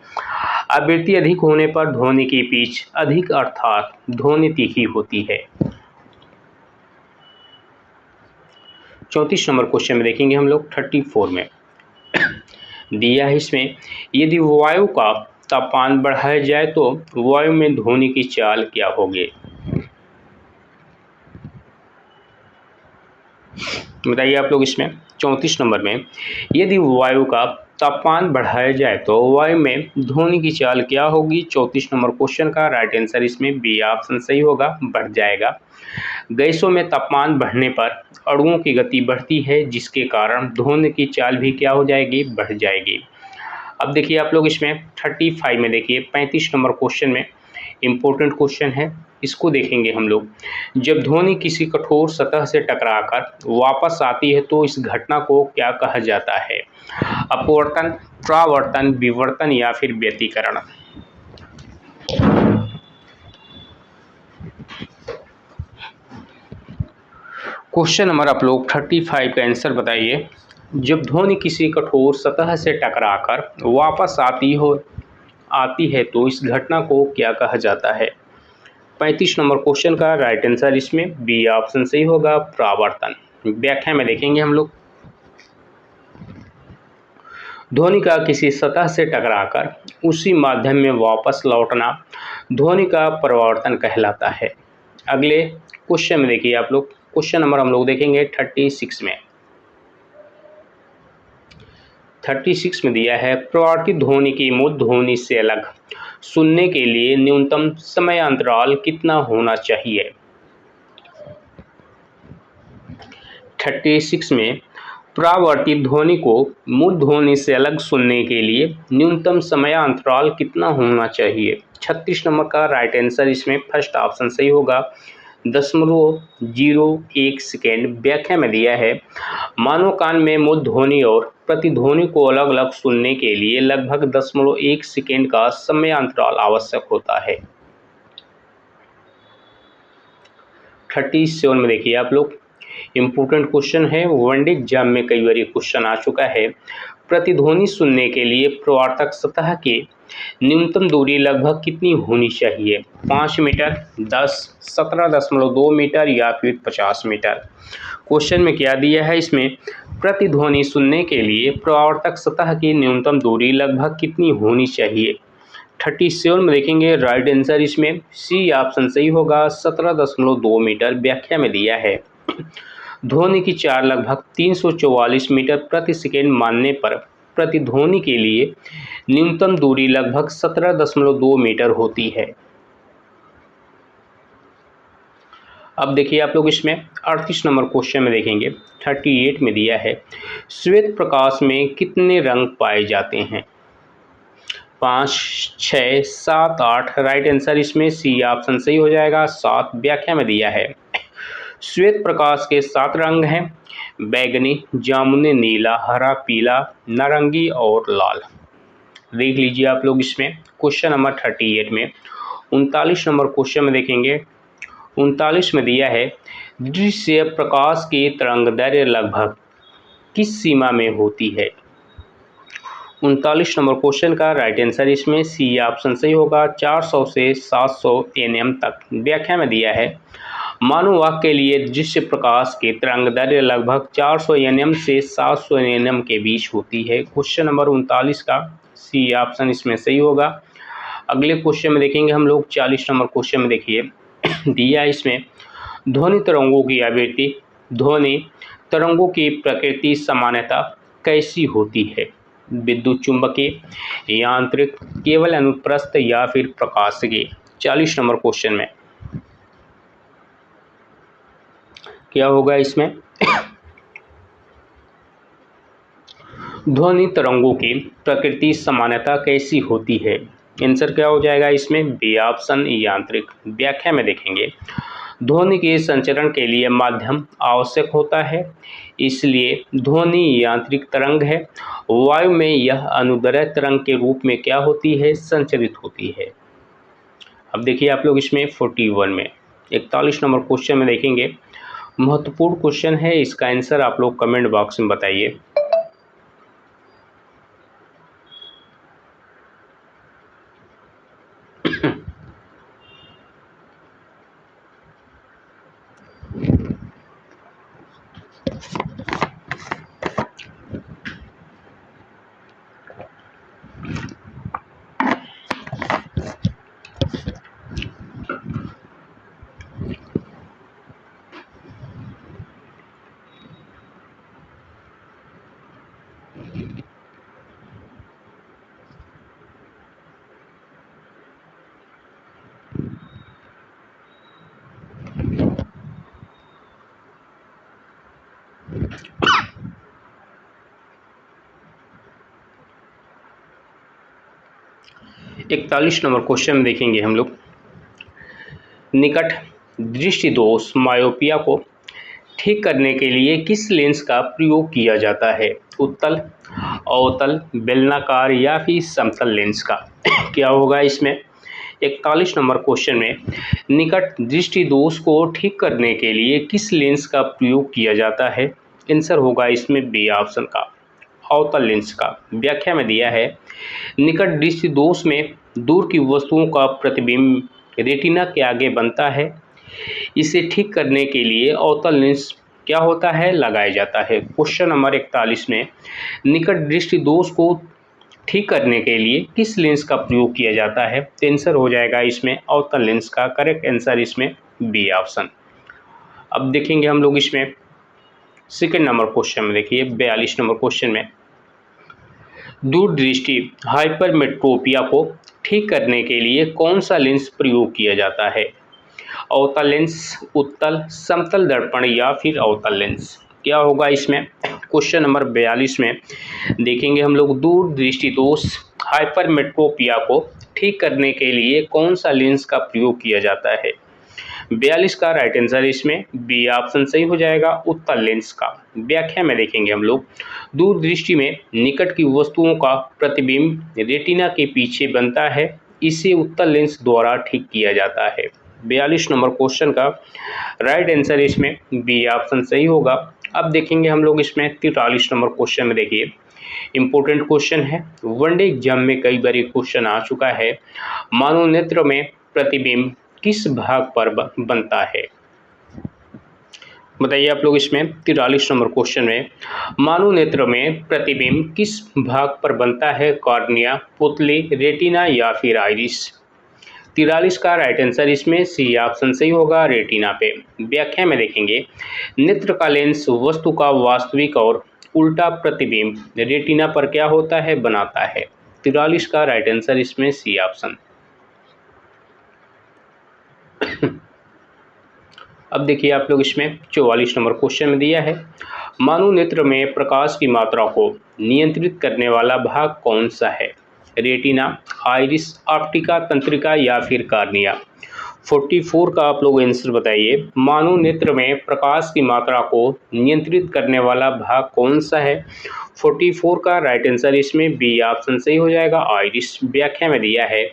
आवृत्ति अधिक होने पर ध्वनि की पिच अधिक अर्थात ध्वनि तीखी होती है। 34 नंबर क्वेश्चन में देखेंगे हम लोग 34 में, दिया है इसमें यदि वायु का तापमान बढ़ाया जाए तो वायु में ध्वनि की चाल क्या होगी? बताइए आप लोग इसमें 34 नंबर में यदि वायु का तापमान बढ़ाया जाए तो वायु में ध्वनि की चाल क्या होगी? 34 नंबर क्वेश्चन का राइट आंसर इसमें बी ऑप्शन सही होगा, बढ़ जाएगा। गैसों में तापमान बढ़ने पर अणुओं की गति बढ़ती है जिसके कारण ध्वनि की चाल भी क्या हो जाएगी? बढ़ जाएगी। अब देखिए आप लोग इसमें 35 में देखिए, 35 नंबर क्वेश्चन में इम्पोर्टेंट क्वेश्चन है, इसको देखेंगे हम लोग। जब ध्वनि किसी कठोर सतह से टकराकर वापस आती है तो इस घटना को क्या कहा जाता है? अपवर्तन, परावर्तन, विवर्तन या फिर व्यतिकरण? क्वेश्चन नंबर आप लोग 35 का आंसर बताइए। जब ध्वनि किसी कठोर सतह से टकराकर वापस आती है तो इस घटना को क्या कहा जाता है? 35 नंबर क्वेश्चन का राइट आंसर इसमें बी ऑप्शन सही होगा, परावर्तन। व्याख्या में देखेंगे हम लोग। ध्वनि का किसी सतह से टकराकर उसी माध्यम में वापस लौटना ध्वनि का परावर्तन कहलाता है। अगले क्वेश्चन में देखिए आप लोग, क्वेश्चन नंबर हम लोग देखेंगे 36 में। 36 में दिया है परावर्तित ध्वनि की मूल ध्वनि से अलग सुनने के लिए न्यूनतम समयांतराल कितना होना चाहिए? 36 में परावर्तित ध्वनि को मूल ध्वनि से अलग सुनने के लिए न्यूनतम समयांतराल कितना होना चाहिए? 36 नंबर का राइट आंसर इसमें फर्स्ट ऑप्शन सही होगा, 0.01 सेकेंड। व्याख्या में दिया है मानव कान में मूल ध्वनि और प्रतिध्वनि को अलग अलग सुनने के लिए लगभग 0.1 सेकेंड का समयांतराल आवश्यक होता है। 37 में देखिए आप लोग, इम्पोर्टेंट क्वेश्चन है, वनडे एग्जाम में कई बार ये क्वेश्चन आ चुका है। प्रतिध्वनि सुनने के लिए प्रवर्तक सतह के न्यूनतम दूरी लगभग कितनी होनी चाहिए? 5 मीटर, 10, 17.2 मीटर या फिर 50 मीटर? क्वेश्चन में क्या दिया है इसमें, प्रतिध्वनि सुनने के लिए प्रवर्तक सतह की न्यूनतम दूरी लगभग कितनी होनी चाहिए? 37 में देखेंगे राइट आंसर इसमें सी ऑप्शन सही होगा, 17.2 मीटर। व्याख्या में दिया है ध्वनि की चाल लगभग 344 मीटर प्रति सेकेंड मानने पर प्रतिध्वनि के लिए न्यूनतम दूरी लगभग 17.2 मीटर होती है। अब देखिए आप लोग इसमें 38 नंबर क्वेश्चन में देखेंगे, 38 में दिया है श्वेत प्रकाश में कितने रंग पाए जाते हैं? 5, 6, 7, 8। राइट आंसर इसमें सी ऑप्शन सही हो जाएगा, 7। व्याख्या में दिया है श्वेत प्रकाश के 7 रंग हैं, बैगनी, जामुनी, नीला, हरा, पीला, नारंगी और लाल। देख लीजिए आप लोग इसमें क्वेश्चन नंबर 38 में 39 नंबर क्वेश्चन में देखेंगे, 39 में दिया है दृश्य प्रकाश की तरंगदैर्घ्य लगभग किस सीमा में होती है? 39 नंबर क्वेश्चन का राइट आंसर इसमें सी ऑप्शन सही होगा, 400 से 700 nm तक। व्याख्या में दिया है मानव वाक के लिए दृश्य प्रकाश की तरंगदैर्घ्य लगभग 400 nm से 700 nm के बीच होती है। क्वेश्चन नंबर 39 का सी ऑप्शन इसमें सही होगा। अगले क्वेश्चन में देखेंगे हम लोग, 40 नंबर क्वेश्चन में देखिए दिया इसमें ध्वनि तरंगों की आवृत्ति, ध्वनि तरंगों की प्रकृति सामान्यता कैसी होती है? विद्युत चुंबकीय, यांत्रिक, केवल अनुप्रस्थ या फिर प्रकाशिकी? 40 नंबर क्वेश्चन में क्या होगा इसमें ध्वनि तरंगों की प्रकृति सामान्यता कैसी होती है? आंसर क्या हो जाएगा इसमें बी ऑप्शन यांत्रिक। व्याख्या में देखेंगे ध्वनि के संचरण के लिए माध्यम आवश्यक होता है, इसलिए ध्वनि यांत्रिक तरंग है। वायु में यह अनुदैर्घ्य तरंग के रूप में क्या होती है? संचरित होती है। अब देखिए आप लोग इसमें 41 में 41 नंबर क्वेश्चन में देखेंगे, महत्वपूर्ण क्वेश्चन है, इसका आंसर आप लोग कमेंट बॉक्स में बताइए। इकतालीस नंबर क्वेश्चन में देखेंगे हम लोग, निकट दृष्टि दोष मायोपिया को ठीक करने के लिए किस लेंस का प्रयोग किया जाता है? उत्तल, अवतल, बेलनाकार या फिर समतल लेंस का? क्या होगा इसमें 41 नंबर क्वेश्चन में निकट दृष्टि दोष को ठीक करने के लिए किस लेंस का प्रयोग किया जाता है? आंसर होगा इसमें बी ऑप्शन का, अवतल लेंस का। व्याख्या में दिया है निकट दृष्टि दोष में दूर की वस्तुओं का प्रतिबिंब रेटिना के आगे बनता है। इसे ठीक करने के लिए अवतल लेंस क्या होता है? लगाया जाता है। क्वेश्चन नंबर 41 में निकट दृष्टि दोष को ठीक करने के लिए किस लेंस का प्रयोग किया जाता है? तो आंसर हो जाएगा इसमें अवतल लेंस का। करेक्ट आंसर इसमें बी ऑप्शन। अब देखेंगे हम लोग इसमें सेकंड नंबर क्वेश्चन में। देखिए 42 नंबर क्वेश्चन में दूरदृष्टि हाइपरमेट्रोपिया को ठीक करने के लिए कौन सा लेंस प्रयोग किया जाता है? अवतल लेंस, उत्तल, समतल दर्पण या फिर अवतल लेंस? क्या होगा इसमें? क्वेश्चन नंबर 42 में देखेंगे हम लोग दूरदृष्टि दोष हाइपरमेट्रोपिया को ठीक करने के लिए कौन सा लेंस का प्रयोग किया जाता है? 42 का राइट आंसर इसमें बी ऑप्शन सही हो जाएगा, उत्तल लेंस का। व्याख्या में देखेंगे हम लोग दूरदृष्टि में निकट की वस्तुओं का प्रतिबिंब रेटिना के पीछे बनता है। इसे उत्तल लेंस द्वारा ठीक किया जाता है। 42 नंबर क्वेश्चन का राइट आंसर इसमें बी ऑप्शन सही होगा। अब देखेंगे हम लोग इसमें 43 नंबर क्वेश्चन में। देखिए इंपॉर्टेंट क्वेश्चन है, वनडे एग्जाम में कई बार क्वेश्चन आ चुका है। मानव नेत्र में प्रतिबिंब किस भाग पर बनता है? बताइए आप लोग इसमें 43 नंबर क्वेश्चन में मानव नेत्र में प्रतिबिंब किस भाग पर बनता है? कॉर्निया, पुतली, रेटिना या फिर आइरिस? 43 का राइट आंसर इसमें सी ऑप्शन सही होगा, रेटिना पे। व्याख्या में देखेंगे नेत्र का लेंस वस्तु का वास्तविक और उल्टा प्रतिबिंब रेटिना पर क्या होता है? बनाता है। 43 का राइट आंसर इसमें सी ऑप्शन। अब देखिए आप लोग इसमें 44 नंबर क्वेश्चन में दिया है मानव नेत्र में प्रकाश की मात्रा को नियंत्रित करने वाला भाग कौन सा है? रेटिना, आइरिस, ऑप्टिका, तंत्रिका या फिर कॉर्निया? 44 का आप लोग आंसर बताइए। मानव नेत्र में प्रकाश की मात्रा को नियंत्रित करने वाला भाग कौन सा है? 44 का राइट आंसर इसमें बी ऑप्शन सही हो जाएगा, आइरिस। व्याख्या में दिया है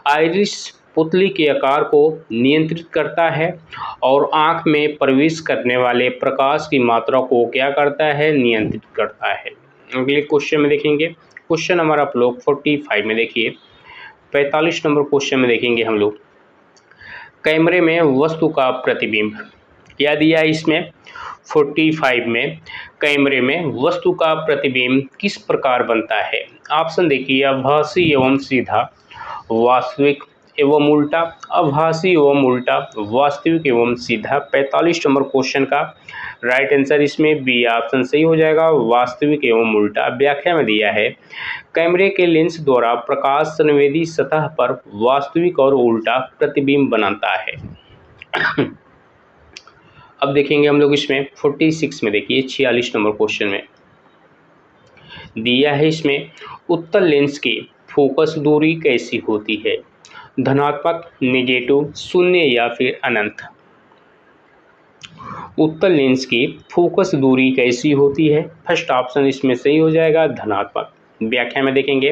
आइरिस पुतली के आकार को नियंत्रित करता है और आँख में प्रवेश करने वाले प्रकाश की मात्रा को क्या करता है? नियंत्रित करता है। अगले क्वेश्चन में देखेंगे क्वेश्चन नंबर आप लोग 45 में। देखिए 45 नंबर क्वेश्चन में देखेंगे हम लोग कैमरे में वस्तु का प्रतिबिंब क्या दिया है इसमें? 45 में कैमरे में वस्तु का प्रतिबिंब किस प्रकार बनता है? ऑप्शन देखिए आभासी एवं सीधा, वास्तविक एवं उल्टा, आभासी एवं उल्टा, वास्तविक एवं सीधा। 45 नंबर क्वेश्चन का राइट आंसर इसमें बी ऑप्शन सही हो जाएगा, वास्तविक एवं उल्टा। व्याख्या में दिया है कैमरे के लेंस द्वारा प्रकाश संवेदी सतह पर वास्तविक और उल्टा प्रतिबिंब बनाता है। अब देखेंगे हम लोग इसमें 46 में। देखिए 46 नंबर क्वेश्चन में दिया है इसमें उत्तल लेंस की फोकस दूरी कैसी होती है? धनात्मक, नेगेटिव, शून्य या फिर अनंत? उत्तल लेंस की फोकस दूरी कैसी होती है? फर्स्ट ऑप्शन इसमें सही हो जाएगा, धनात्मक। व्याख्या में देखेंगे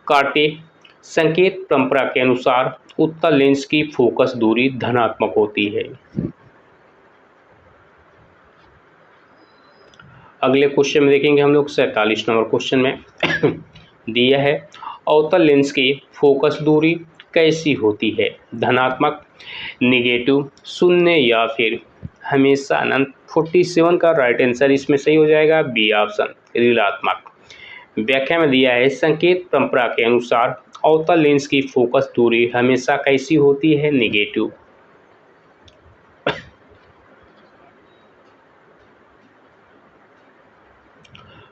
कार्टे संकेत परंपरा के अनुसार उत्तल लेंस की फोकस दूरी धनात्मक होती है। अगले क्वेश्चन में देखेंगे हम लोग 47 नंबर क्वेश्चन में दिया है अवतल लेंस की फोकस दूरी कैसी होती है? धनात्मक, नेगेटिव, शून्य या फिर हमेशा अनंत? 47 का राइट आंसर इसमें सही हो जाएगा, बी ऑप्शन, ऋणात्मक। व्याख्या में दिया है संकेत परंपरा के अनुसार अवतल लेंस की फोकस दूरी हमेशा कैसी होती है? नेगेटिव।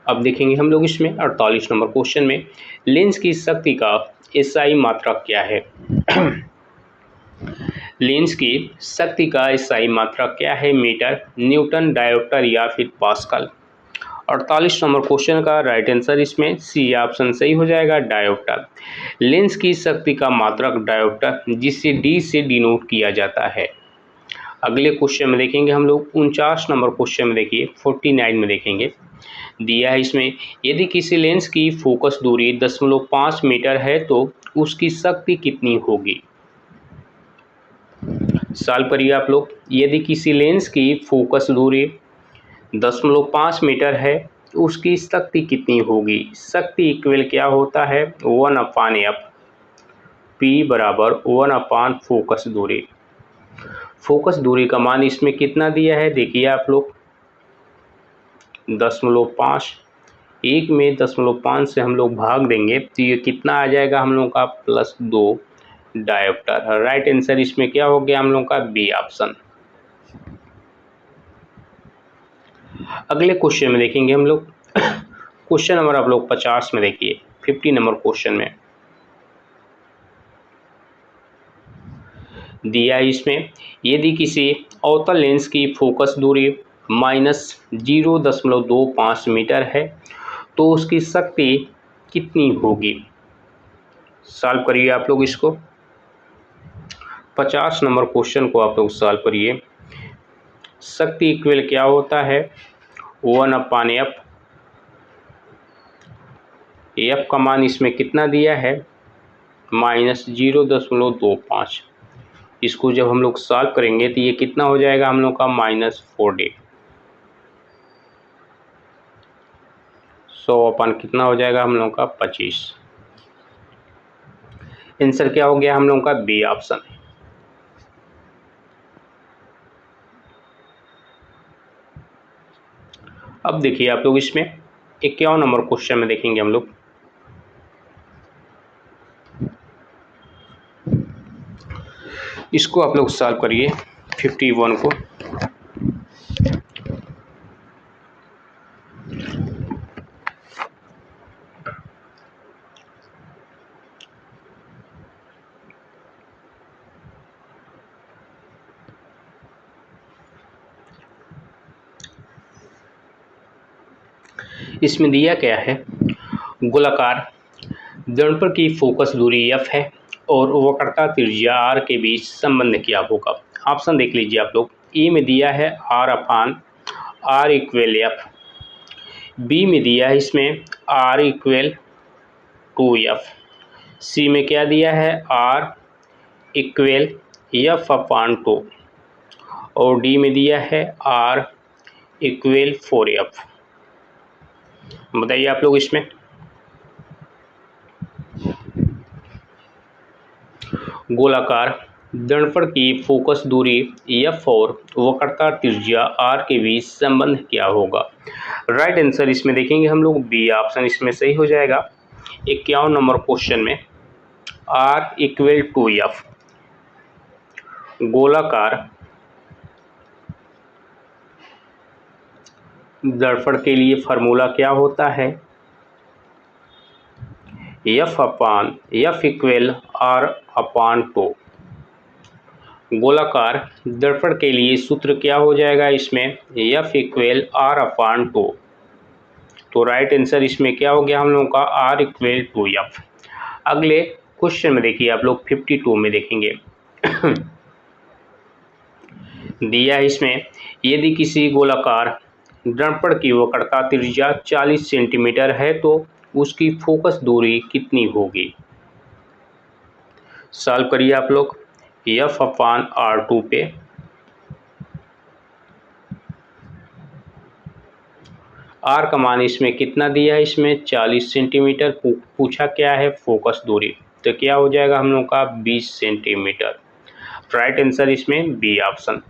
अब देखेंगे हम लोग इसमें 48 नंबर क्वेश्चन में लेंस की शक्ति का एसआई मात्रक क्या है? लेंस की शक्ति का एसआई मात्रक क्या है? मीटर, न्यूटन, डायोप्टर या फिर पास्कल? 48 नंबर क्वेश्चन का राइट आंसर इसमें सी ऑप्शन सही हो जाएगा, डायोप्टर। लेंस की शक्ति का मात्रक डायोप्टर, जिसे डी से डिनोट किया जाता है। अगले क्वेश्चन में देखेंगे हम लोग 49 नंबर क्वेश्चन में। देखिए 49 में देखेंगे दिया है इसमें यदि किसी लेंस की फोकस दूरी 0.5 मीटर है तो उसकी शक्ति कितनी होगी? सॉल्व करिए आप लोग। यदि किसी लेंस की फोकस दूरी 0.5 मीटर है तो उसकी शक्ति कितनी होगी? शक्ति इक्वल क्या होता है? 1/f। P बराबर 1/, फोकस दूरी। फोकस दूरी का मान इसमें कितना दिया है देखिए आप लोग, 0.5। 1 में 0.5 से हम लोग भाग देंगे तो ये कितना आ जाएगा हम लोग का? +2 डायोप्टर। राइट आंसर इसमें क्या हो गया हम लोग का? B option. अगले क्वेश्चन में देखेंगे हम लोग। क्वेश्चन नंबर आप लोग 50 में देखिए, 50 नंबर क्वेश्चन में दिया है इसमें, यदि किसी अवतल लेंस की फोकस दूरी -0.25 मीटर है तो उसकी शक्ति कितनी होगी? सॉल्व करिए आप लोग इसको। 50 नंबर क्वेश्चन को आप लोग सॉल्व करिए। शक्ति इक्वल क्या होता है? 1/f। f का मान इसमें कितना दिया है? -0.25। इसको जब हम लोग सॉल्व करेंगे तो ये कितना हो जाएगा हम लोग का? -4d। 100 कितना हो जाएगा हम लोग का? 25। आंसर क्या हो गया हम लोग का? B option. अब देखिए आप लोग इसमें 51 नंबर क्वेश्चन में देखेंगे हम लोग। इसको आप लोग सॉल्व करिए 51 को। इसमें दिया क्या है? गोलाकार दर्पण की फोकस दूरी f है और वक्रता त्रिज्या r के बीच संबंध क्या होगा? ऑप्शन देख लीजिए आप लोग। ए में दिया है r/r इक्वल f। बी में दिया है इसमें r इक्वल 2f। सी में क्या दिया है? r equal f/2। और डी में दिया है r इक्वल 4f। बताइए आप लोग इसमें। गोलाकार दर्पण की फोकस दूरी f और वक्रता त्रिज्या r के बीच संबंध क्या होगा? राइट आंसर इसमें देखेंगे हम लोग, बी ऑप्शन इसमें सही हो जाएगा। 51 नंबर क्वेश्चन में r इक्वल 2f। गोलाकार दर्पण के लिए फार्मूला क्या होता है? f/f equal r/2। गोलाकार दर्पण के लिए सूत्र क्या हो जाएगा इसमें? f equal r/2। तो राइट आंसर इसमें क्या हो गया हम लोगों का? r equal 2f। अगले क्वेश्चन में देखिए आप लोग 52 में देखेंगे। दिया है इसमें, यदि किसी गोलाकार दर्पण की वक्रता त्रिज्या 40 सेंटीमीटर है तो उसकी फोकस दूरी कितनी होगी? सॉल्व करिए आप लोग f/r2 पे। r का मान इसमें कितना दिया है? इसमें 40 सेंटीमीटर पूछा क्या है? फोकस दूरी। तो क्या हो जाएगा हम लोग का? 20 सेंटीमीटर। राइट आंसर इसमें बी ऑप्शन।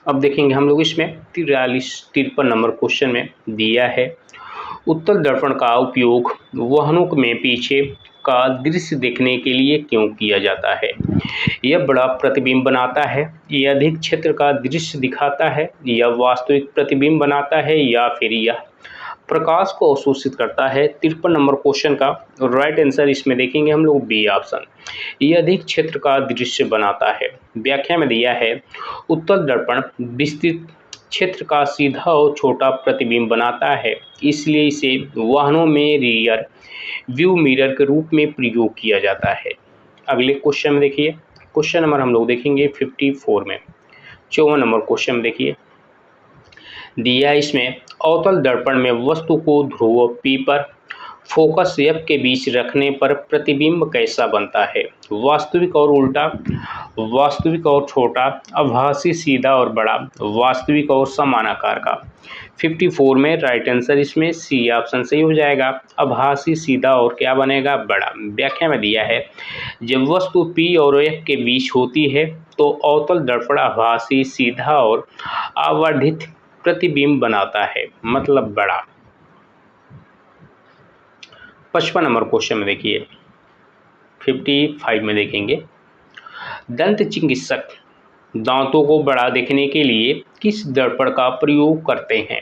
अब देखेंगे हम लोग इसमें 53 नंबर क्वेश्चन में दिया है, उत्तल दर्पण का उपयोग वाहनों में पीछे का दृश्य देखने के लिए क्यों किया जाता है? यह बड़ा प्रतिबिंब बनाता है, यह अधिक क्षेत्र का दृश्य दिखाता है, यह वास्तविक प्रतिबिंब बनाता है, या फिर यह प्रकाश को अवशोषित करता है? 53 नंबर क्वेश्चन का राइट आंसर इसमें देखेंगे हम लोग, बी ऑप्शन। यह अधिक क्षेत्र का दृश्य बनाता है। व्याख्या में दिया है, उत्तल दर्पण विस्तृत क्षेत्र का सीधा और छोटा प्रतिबिंब बनाता है, इसलिए इसे वाहनों में रियर व्यू मिरर के रूप में प्रयोग किया जाता है। अगले क्वेश्चन में देखिए, क्वेश्चन नंबर हम लोग देखेंगे 54 में। 54 नंबर क्वेश्चन में देखिए, दिया है इसमें अवतल दर्पण में वस्तु को ध्रुव P पर फोकस F के बीच रखने पर प्रतिबिंब कैसा बनता है? वास्तविक और उल्टा, वास्तविक और छोटा, आभासी सीधा और बड़ा, वास्तविक और समानाकार का। 54 में राइट आंसर इसमें सी ऑप्शन सही हो जाएगा। आभासी सीधा और क्या बनेगा? बड़ा। व्याख्या में दिया है जब वस्तु P और F के बीच होती है तो अवतल दर्पण आभासी सीधा और आवर्धित प्रतिबिंब बनाता है, मतलब बड़ा। 55 नंबर क्वेश्चन में देखिए, 55 में देखेंगे, दंत चिकित्सक दांतों को बड़ा देखने के लिए किस दर्पण का प्रयोग करते हैं?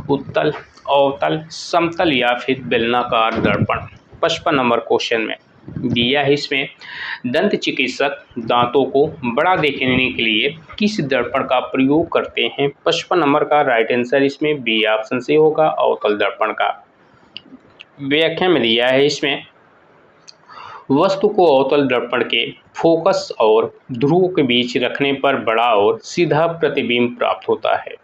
उत्तल, अवतल, समतल या फिर बेलनाकार दर्पण। 55 नंबर क्वेश्चन में दिया है इसमें दंत चिकित्सक दांतों को बड़ा देखने के लिए किस दर्पण का प्रयोग करते हैं? 55 नंबर का राइट आंसर इसमें बी ऑप्शन से होगा, अवतल दर्पण का। व्याख्या में दिया है इसमें वस्तु को अवतल दर्पण के फोकस और ध्रुव के बीच रखने पर बड़ा और सीधा प्रतिबिंब प्राप्त होता है।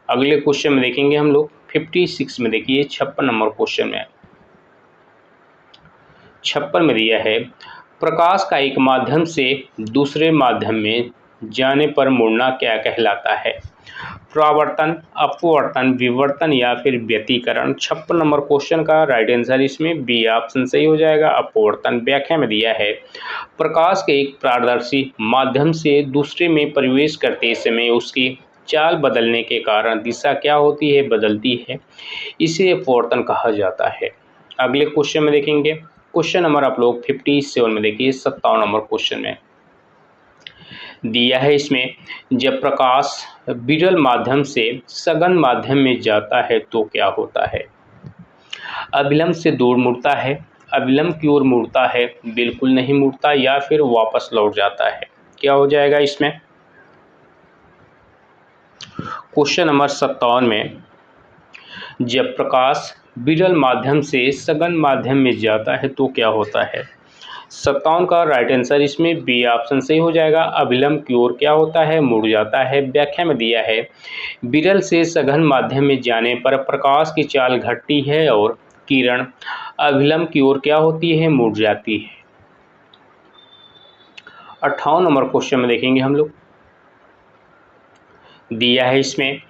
अगले क्वेश्चन में देखेंगे हम लोग 56 में देखिए, 56 नंबर क्वेश्चन में 56 में दिया है प्रकाश का एक माध्यम से दूसरे माध्यम में जाने पर मुड़ना क्या कहलाता है? परावर्तन, अपवर्तन, विवर्तन या फिर व्यतिकरण। 56 नंबर क्वेश्चन का राइट आंसर इसमें बी ऑप्शन सही हो जाएगा, अपवर्तन। व्याख्या में दिया है प्रकाश के एक पारदर्शी माध्यम से दूसरे में प्रवेश करते समय उसकी चाल बदलने के कारण दिशा क्या होती है? बदलती है, इसे अपवर्तन कहा जाता है। अगले क्वेश्चन में देखेंगे, क्वेश्चन नंबर आप लोग 57 में देखिए, 57 नंबर क्वेश्चन में दिया है इसमें जब प्रकाश विरल माध्यम से सघन माध्यम में जाता है तो क्या होता है? अभिलंब से दूर मुड़ता है, अभिलंब की ओर मुड़ता है, बिल्कुल नहीं मुड़ता या फिर वापस लौट जाता है। क्या हो जाएगा इसमें? क्वेश्चन नंबर 57 में जब प्रकाश विरल माध्यम से सघन माध्यम में जाता है तो क्या होता है? 57 का राइट आंसर इसमें बी ऑप्शन सही हो जाएगा, अभिलंब की ओर क्या होता है? मुड़ जाता है। व्याख्या में दिया है विरल से सघन माध्यम में जाने पर प्रकाश की चाल घटती है और किरण अभिलंब की ओर क्या होती है? मुड़ जाती है। 58 नंबर क्वेश्चन में देखेंगे हम लोग, दिया है इसमें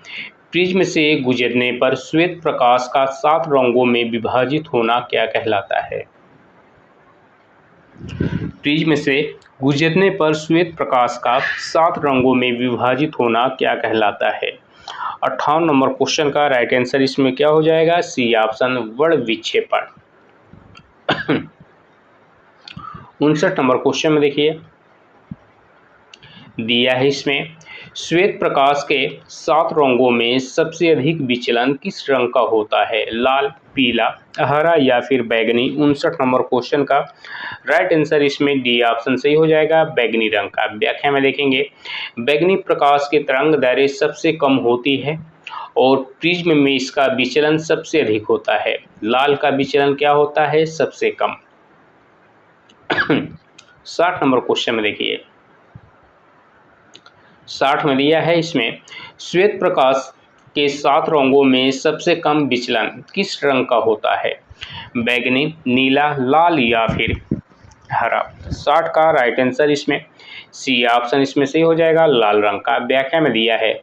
प्रिज्म से गुजरने पर श्वेत प्रकाश का 7 रंगों में विभाजित होना क्या कहलाता है? प्रिज्म से गुजरने पर श्वेत प्रकाश का 7 रंगों में विभाजित होना क्या कहलाता है? 58 नंबर क्वेश्चन का राइट आंसर इसमें क्या हो जाएगा? सी ऑप्शन, वर्ण विक्षेपण। 59 नंबर क्वेश्चन में देखिए, दिया है इसमें श्वेत प्रकाश के 7 रंगों में सबसे अधिक विचलन किस रंग का होता है? लाल, पीला, हरा या फिर बैगनी। 59 नंबर क्वेश्चन का राइट आंसर इसमें डी ऑप्शन सही हो जाएगा, बैगनी रंग का। व्याख्या में देखेंगे बैगनी प्रकाश की तरंग दैर्घ्य सबसे कम होती है और प्रिज्म में इसका विचलन सबसे अधिक होता है। लाल का विचलन क्या होता है? सबसे कम। 60 नंबर क्वेश्चन में देखिए, 60 में दिया है इसमें श्वेत प्रकाश के 7 रंगों में सबसे कम विचलन किस रंग का होता है? बैगनी, नीला, लाल या फिर हरा। 60 का राइट आंसर इसमें सी ऑप्शन इसमें सही हो जाएगा, लाल रंग का। व्याख्या में दिया है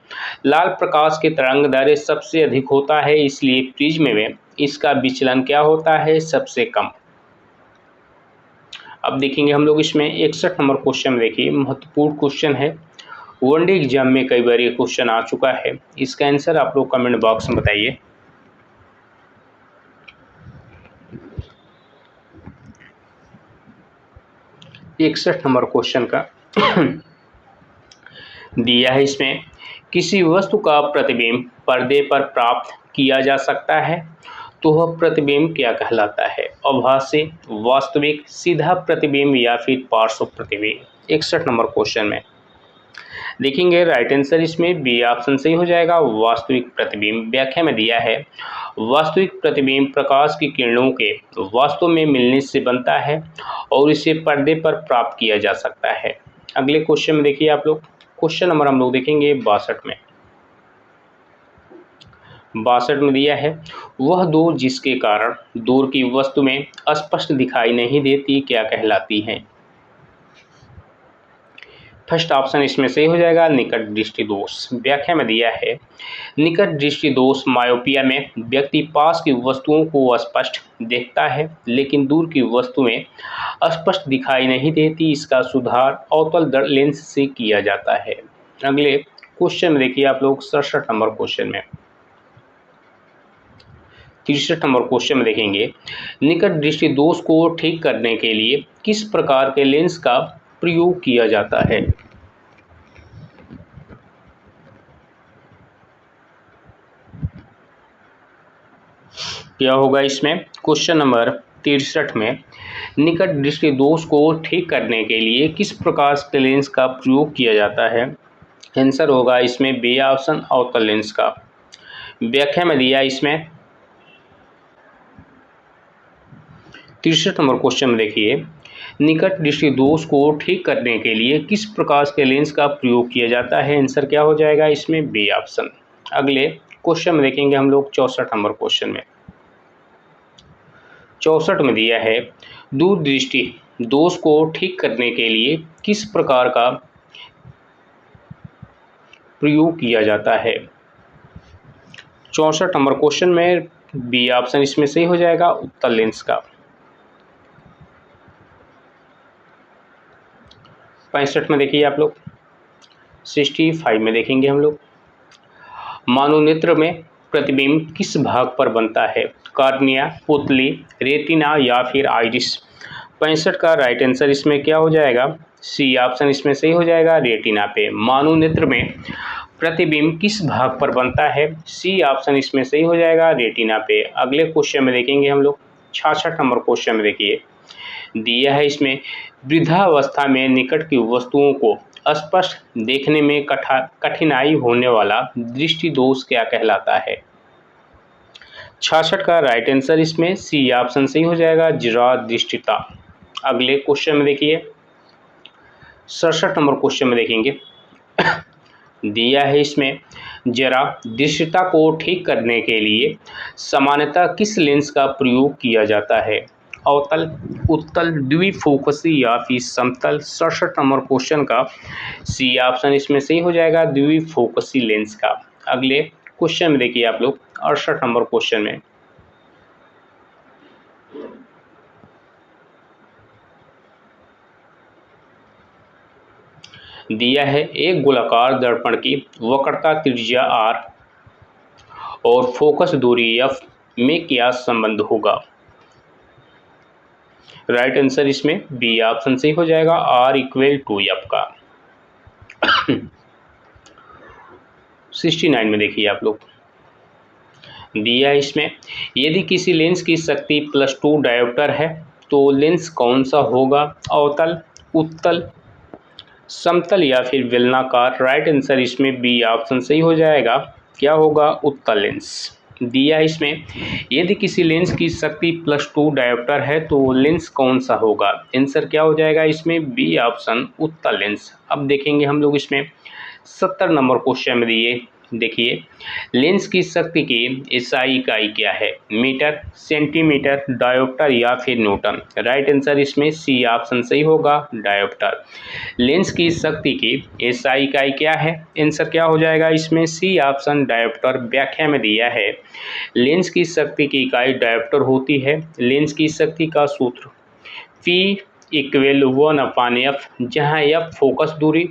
लाल प्रकाश की तरंग दैर्घ्य सबसे अधिक होता है, इसलिए प्रिज्म में इसका विचलन क्या होता है? सबसे कम। अब देखेंगे हम लोग इसमें 61 नंबर क्वेश्चन में, देखिए महत्वपूर्ण क्वेश्चन है, वनडे एग्जाम में कई बार ये क्वेश्चन आ चुका है। इसका आंसर आप लोग कमेंट बॉक्स में बताइए। इकसठ नंबर क्वेश्चन का दिया है इसमें किसी वस्तु का प्रतिबिंब पर्दे पर प्राप्त किया जा सकता है तो वह प्रतिबिंब क्या कहलाता है? आभासी, वास्तविक, सीधा प्रतिबिंब या फिर पार्श्व प्रतिबिंब। 61 नंबर क्वेश्चन में देखेंगे राइट आंसर इसमें बी ऑप्शन सही हो जाएगा, वास्तविक प्रतिबिंब। व्याख्या में दिया है वास्तविक प्रतिबिंब प्रकाश की किरणों के वास्तव में मिलने से बनता है और इसे पर्दे पर प्राप्त किया जा सकता है। अगले क्वेश्चन में देखिए आप लोग, क्वेश्चन नंबर हम लोग देखेंगे 62 में। 62 में दिया है वह दूर जिसके कारण दूर की वस्तु में स्पष्ट दिखाई नहीं देती क्या कहलाती है। फर्स्ट ऑप्शन इसमें सही हो जाएगा निकट दृष्टि दोष। व्याख्या में दिया है निकट दृष्टि दोष मायोपिया में व्यक्ति पास की वस्तुओं को स्पष्ट देखता है लेकिन दूर की वस्तु में स्पष्ट दिखाई नहीं देती। इसका सुधार अवतल लेंस से किया जाता है। अगले क्वेश्चन में देखिए आप लोग 67 नंबर क्वेश्चन में 63 नंबर क्वेश्चन में देखेंगे निकट दृष्टि दोष को ठीक करने के लिए किस प्रकार के लेंस का प्रयोग किया जाता है। क्या होगा इसमें क्वेश्चन नंबर 63 में निकट दृष्टि दोष को ठीक करने के लिए किस प्रकार के लेंस का प्रयोग किया जाता है। आंसर होगा इसमें बी ऑप्शन अवतल लेंस का। व्याख्या में दिया इसमें 63 नंबर क्वेश्चन में देखिए निकट दृष्टि दोष को ठीक करने के लिए किस प्रकार के लेंस का प्रयोग किया जाता है। आंसर क्या हो जाएगा इसमें बी ऑप्शन। अगले क्वेश्चन में देखेंगे हम लोग 64 नंबर क्वेश्चन में 64 में दिया है दूर दृष्टि दोष को ठीक करने के लिए किस प्रकार का प्रयोग किया जाता है। 64 नंबर क्वेश्चन में बी ऑप्शन इसमें सही हो जाएगा उत्तल लेंस का। 65 में देखिए आप लोग 65 में देखेंगे हम लोग मानव नेत्र में प्रतिबिंब किस भाग पर बनता है। कार्निया, पुतली, रेटिना या फिर आइरिस। 65 का राइट आंसर इसमें क्या हो जाएगा सी ऑप्शन इसमें सही हो जाएगा रेटिना पे। मानव नेत्र में प्रतिबिंब किस भाग पर बनता है। सी ऑप्शन इसमें सही हो जाएगा रेटिना पे। अगले क्वेश्चन में देखेंगे हम लोग 66 नंबर क्वेश्चन में देखिए दिया है इसमें वृद्धावस्था में निकट की वस्तुओं को स्पष्ट देखने में कठिनाई होने वाला दृष्टि दोष क्या कहलाता है। 66 का राइट आंसर इसमें सी ऑप्शन सही हो जाएगा जरा दृष्टिता। अगले क्वेश्चन में देखिए 67 नंबर क्वेश्चन में देखेंगे दिया है इसमें जरा दृष्टिता को ठीक करने के लिए सामान्यतः किस लेंस का प्रयोग किया जाता है। अवतल, उत्तल, द्विफोकसी या फिर समतल। 67 नंबर क्वेश्चन का सी ऑप्शन इसमें सही हो जाएगा द्विफोकसी लेंस का। अगले क्वेश्चन में देखिए आप लोग 68 नंबर क्वेश्चन में दिया है एक गोलाकार दर्पण की वक्रता त्रिज्या r और फोकस दूरी f में क्या संबंध होगा। राइट आंसर इसमें बी ऑप्शन से हो जाएगा r इक्वल टू f का। 69 में देखिए आप लोग दिया है इसमें यदि किसी लेंस की शक्ति +2 डायोप्टर है तो लेंस कौन सा होगा। अवतल, उत्तल, समतल या फिर बेलनाकार। राइट आंसर इसमें बी ऑप्शन सही हो जाएगा क्या होगा उत्तल लेंस। दिया है इसमें यदि किसी लेंस की शक्ति +2 डायोप्टर है तो लेंस कौन सा होगा। आंसर क्या हो जाएगा इसमें बी ऑप्शन उत्तल लेंस। अब देखेंगे हम लोग इसमें 70 नंबर क्वेश्चन में दिए देखिए लेंस की शक्ति की एसआई इकाई क्या है। मीटर, सेंटीमीटर, डायोप्टर या फिर न्यूटन। राइट आंसर इसमें सी ऑप्शन सही होगा डायोप्टर। लेंस की शक्ति की एसआई इकाई क्या है। आंसर क्या हो जाएगा इसमें सी ऑप्शन डायोप्टर। व्याख्या में दिया है लेंस की शक्ति की इकाई डायोप्टर होती है। लेंस की शक्ति का सूत्र P इक्वल 1/f जहाँ f फोकस दूरी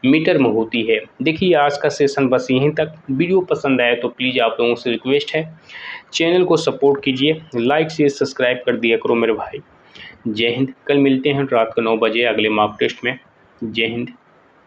मीटर में होती है। देखिए आज का सेशन बस यहीं तक। वीडियो पसंद आए तो प्लीज़ आप लोगों से रिक्वेस्ट है चैनल को सपोर्ट कीजिए, लाइक शेयर सब्सक्राइब कर दिया करो मेरे भाई। जय हिंद। कल मिलते हैं रात को 9 बजे अगले मॉक टेस्ट में। जय हिंद।